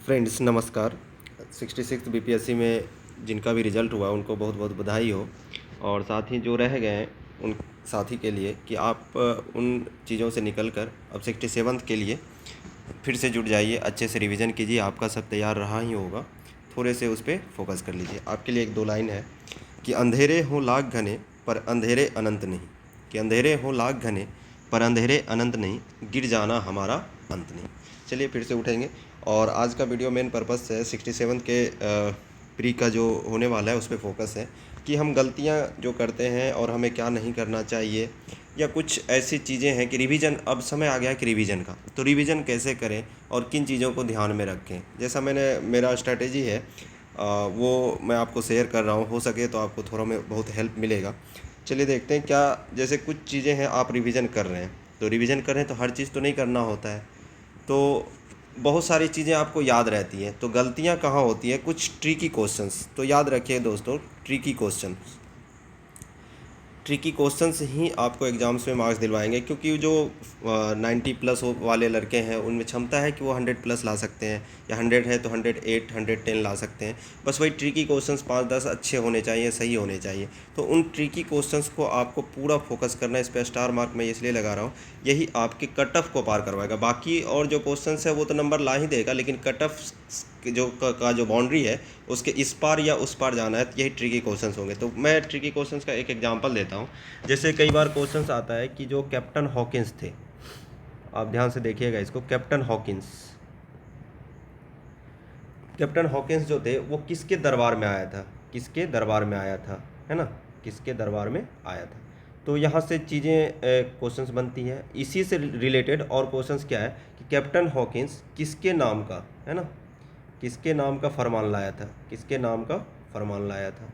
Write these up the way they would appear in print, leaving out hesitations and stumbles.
Friends नमस्कार। 66 BPSC में जिनका भी रिज़ल्ट हुआ उनको बहुत बहुत बधाई हो। और साथ ही जो रह गए हैं उन साथी के लिए कि आप उन चीज़ों से निकल कर अब 67th के लिए फिर से जुट जाइए, अच्छे से रिवीजन कीजिए। आपका सब तैयार रहा ही होगा, थोड़े से उस पर फोकस कर लीजिए। आपके लिए एक दो लाइन है कि अंधेरे हों लाख घने पर अंधेरे अनंत नहीं, कि अंधेरे हों लाख घने पर अंधेरे अनंत नहीं, गिर जाना हमारा अंत नहीं। चलिए फिर से उठेंगे। और आज का वीडियो मेन पर्पस है 67 के प्री का जो होने वाला है उस पर फोकस है कि हम गलतियां जो करते हैं और हमें क्या नहीं करना चाहिए, या कुछ ऐसी चीज़ें हैं कि रिवीजन, अब समय आ गया है कि रिवीजन का, तो रिवीजन कैसे करें और किन चीज़ों को ध्यान में रखें। जैसा मेरा स्ट्रैटेजी है वो मैं आपको शेयर कर रहा हूँ। हो सके तो आपको थोड़ा में बहुत हेल्प मिलेगा। चलिए देखते हैं क्या। जैसे कुछ चीज़ें हैं आप रिवीजन कर रहे हैं, तो रिवीजन कर रहे हैं तो हर चीज़ तो नहीं करना होता है, तो बहुत सारी चीज़ें आपको याद रहती हैं। तो गलतियां कहाँ होती हैं, कुछ ट्रिकी क्वेश्चंस तो याद रखिए दोस्तों। ट्रिकी क्वेश्चंस ही आपको एग्ज़ाम्स में मार्क्स दिलवाएंगे, क्योंकि जो 90 प्लस वाले लड़के हैं उनमें क्षमता है कि वो 100 प्लस ला सकते हैं, या 100 है तो 108 110 ला सकते हैं। बस वही ट्रिकी क्वेश्चंस 5-10 अच्छे होने चाहिए, सही होने चाहिए। तो उन ट्रिकी क्वेश्चंस को आपको पूरा फोकस करना है। इस पर स्टार मार्क मैं इसलिए लगा रहा हूँ, यही आपके कट ऑफ को पार करवाएगा। बाकी और जो क्वेश्चंस है वो तो नंबर ला ही देगा, लेकिन कट ऑफ जो बाउंड्री है उसके इस पार या उस पार जाना है, यही ट्रिकी क्वेश्चंस होंगे। तो मैं ट्रिकी क्वेश्चंस का एक एग्जांपल देता हूँ। जैसे कई बार क्वेश्चंस आता है कि जो कैप्टन हॉकिंस थे, आप ध्यान से देखिएगा इसको। कैप्टन हॉकिंस जो थे वो किसके दरबार में आया था, किसके दरबार में आया था, है ना, किसके दरबार में आया था। तो यहाँ से चीज़ें क्वेश्चंस बनती हैं। इसी से रिलेटेड और क्वेश्चंस क्या है कि कैप्टन हॉकिंस किसके नाम का, है ना, किसके नाम का फरमान लाया था, किसके नाम का फरमान लाया था।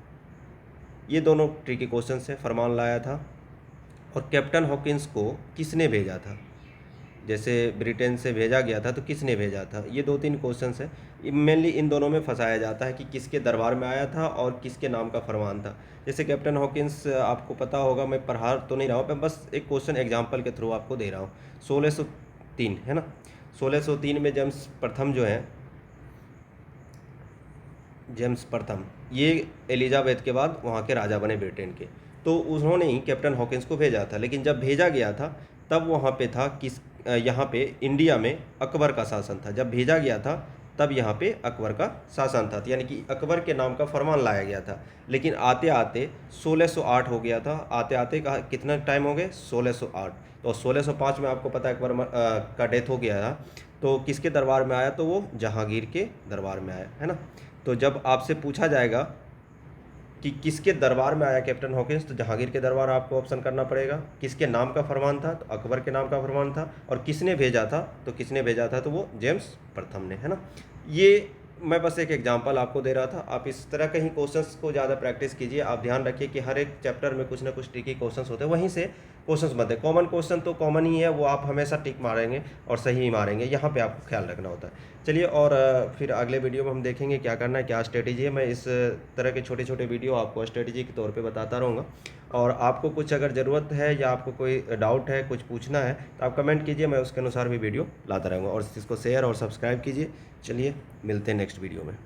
ये दोनों ट्रिकी क्वेश्चंस हैं। फरमान लाया था और कैप्टन हॉकिंस को किसने भेजा था। जैसे ब्रिटेन से भेजा गया था तो किसने भेजा था। ये 2-3 क्वेश्चंस हैं। मेनली इन दोनों में फंसाया जाता है कि किसके दरबार में आया था और किसके नाम का फरमान था। जैसे कैप्टन हॉकिंस आपको पता होगा, मैं पढ़ा तो नहीं रहा हूँ, मैं बस एक क्वेश्चन एग्जाम्पल के थ्रू आपको दे रहा हूँ। 1603 है ना, 1603 में जेम्स प्रथम ये एलिजाबेथ के बाद वहाँ के राजा बने ब्रिटेन के। तो उन्होंने ही कैप्टन हॉकिंस को भेजा था। लेकिन जब भेजा गया था तब वहाँ पे था यहाँ पे इंडिया में अकबर का शासन था। जब भेजा गया था तब यहाँ पे अकबर का शासन था, यानी कि अकबर के नाम का फरमान लाया गया था। लेकिन आते आते 1608 हो गया था। आते आते कितना टाइम हो गए, 1608। तो 1605 में आपको पता है अकबर का डेथ हो गया था। तो किसके दरबार में आया, तो वो जहांगीर के दरबार में आया, है ना। तो जब आपसे पूछा जाएगा कि किसके दरबार में आया कैप्टन हॉकिंस, तो जहांगीर के दरबार आपको ऑप्शन करना पड़ेगा। किसके नाम का फरमान था, तो अकबर के नाम का फरमान था। और किसने भेजा था, तो वो जेम्स प्रथम ने, है ना। ये मैं बस एक एग्जांपल आपको दे रहा था। आप इस तरह के ही क्वेश्चंस को ज़्यादा प्रैक्टिस कीजिए। आप ध्यान रखिए कि हर एक चैप्टर में कुछ ना कुछ ट्रिकी क्वेश्चंस होते हैं, वहीं से क्वेश्चंस बनते हैं। कॉमन क्वेश्चन तो कॉमन ही है, वो आप हमेशा टिक मारेंगे और सही ही मारेंगे, यहाँ पे आपको ख्याल रखना होता है। चलिए, और फिर अगले वीडियो में हम देखेंगे क्या करना है, क्या स्ट्रेटेजी है। मैं इस तरह के छोटे छोटे वीडियो आपको स्ट्रेटेजी के तौर पे बताता रहूँगा। और आपको कुछ अगर ज़रूरत है या आपको कोई डाउट है, कुछ पूछना है, तो आप कमेंट कीजिए, मैं उसके अनुसार भी वीडियो लाता रहूँगा। और इसको शेयर और सब्सक्राइब कीजिए। चलिए मिलते हैं नेक्स्ट वीडियो में।